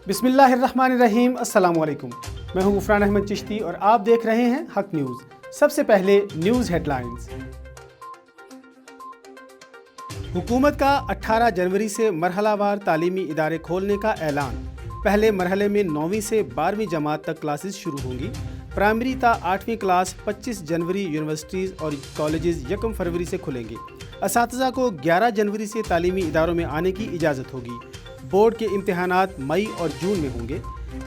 بسم اللہ الرحمن الرحیم۔ السلام علیکم، میں ہوں غفران احمد چشتی اور آپ دیکھ رہے ہیں حق نیوز۔ سب سے پہلے نیوز ہیڈ لائنز۔ حکومت کا 18 جنوری سے مرحلہ وار تعلیمی ادارے کھولنے کا اعلان۔ پہلے مرحلے میں 9ویں سے 12ویں جماعت تک کلاسز شروع ہوں گی۔ پرائمری تا 8ویں کلاس 25 جنوری یونیورسٹیز اور کالجز 1 فروری سے کھلیں گے۔ اساتذہ کو 11 جنوری سے تعلیمی اداروں میں آنے کی اجازت ہوگی۔ بورڈ کے امتحانات مئی اور جون میں ہوں گے۔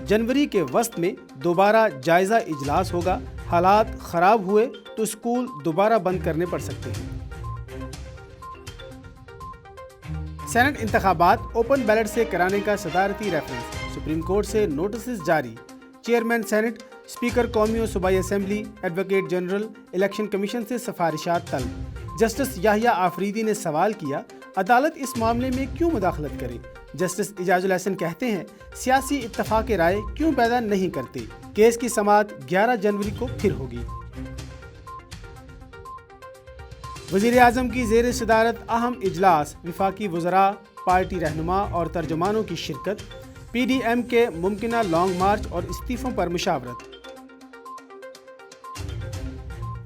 جنوری کے وسط میں دوبارہ جائزہ اجلاس ہوگا۔ حالات خراب ہوئے تو اسکول دوبارہ بند کرنے پڑ سکتے ہیں۔ سینٹ انتخابات اوپن بیلٹ سے کرانے کا صدارتی ریفرنس۔ سپریم کورٹ سے نوٹسز جاری۔ چیئرمین سینٹ، اسپیکر قومی و صوبائی assembly, advocate general election commission سے سفارشات طلب۔ جسٹس یحییٰ آفریدی نے سوال کیا، عدالت اس معاملے میں کیوں مداخلت کرے؟ جسٹس اعجاز الحسن کہتے ہیں، سیاسی اتفاق رائے کیوں پیدا نہیں کرتے؟ کیس کی سماعت 11 جنوری کو پھر ہوگی۔ وزیر اعظم کی زیر صدارت اہم اجلاس، وفاقی وزراء، پارٹی رہنما اور ترجمانوں کی شرکت۔ پی ڈی ایم کے ممکنہ لانگ مارچ اور استعفوں پر مشاورت۔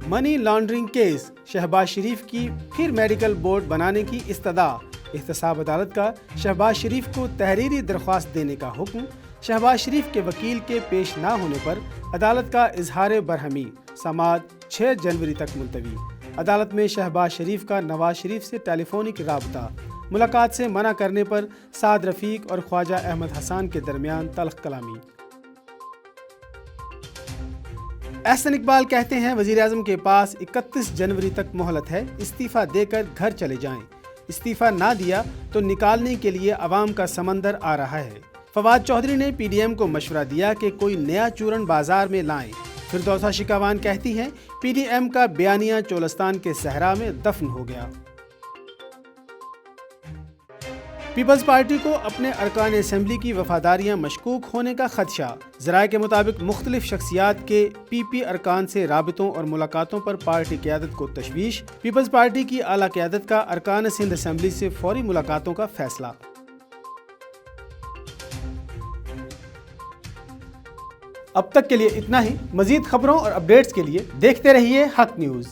منی لانڈرنگ کیس، شہباز شریف کی پھر میڈیکل بورڈ بنانے کی استدعا۔ احتساب عدالت کا شہباز شریف کو تحریری درخواست دینے کا حکم۔ شہباز شریف کے وکیل کے پیش نہ ہونے پر عدالت کا اظہار برہمی۔ سماعت 6 جنوری تک ملتوی۔ عدالت میں شہباز شریف کا نواز شریف سے ٹیلی فونک رابطہ۔ ملاقات سے منع کرنے پر سعد رفیق اور خواجہ احمد حسان کے درمیان تلخ کلامی۔ احسن اقبال کہتے ہیں، وزیر اعظم کے پاس 31 جنوری تک مہلت ہے، استعفیٰ دے کر گھر چلے جائیں۔ استعفیٰ نہ دیا تو نکالنے کے لیے عوام کا سمندر آ رہا ہے۔ فواد چودھری نے پی ڈی ایم کو مشورہ دیا کہ کوئی نیا چورن بازار میں لائیں۔ فردوسہ شکاوان کہتی ہیں، پی ڈی ایم کا بیانیہ چولستان کے صحرا میں دفن ہو گیا۔ پیپلز پارٹی کو اپنے ارکان اسمبلی کی وفاداریاں مشکوک ہونے کا خدشہ۔ ذرائع کے مطابق مختلف شخصیات کے پی پی ارکان سے رابطوں اور ملاقاتوں پر پارٹی قیادت کو تشویش۔ پیپلز پارٹی کی اعلیٰ قیادت کا ارکان سندھ اسمبلی سے فوری ملاقاتوں کا فیصلہ۔ اب تک کے لیے اتنا ہی۔ مزید خبروں اور اپڈیٹس کے لیے دیکھتے رہیے حق نیوز۔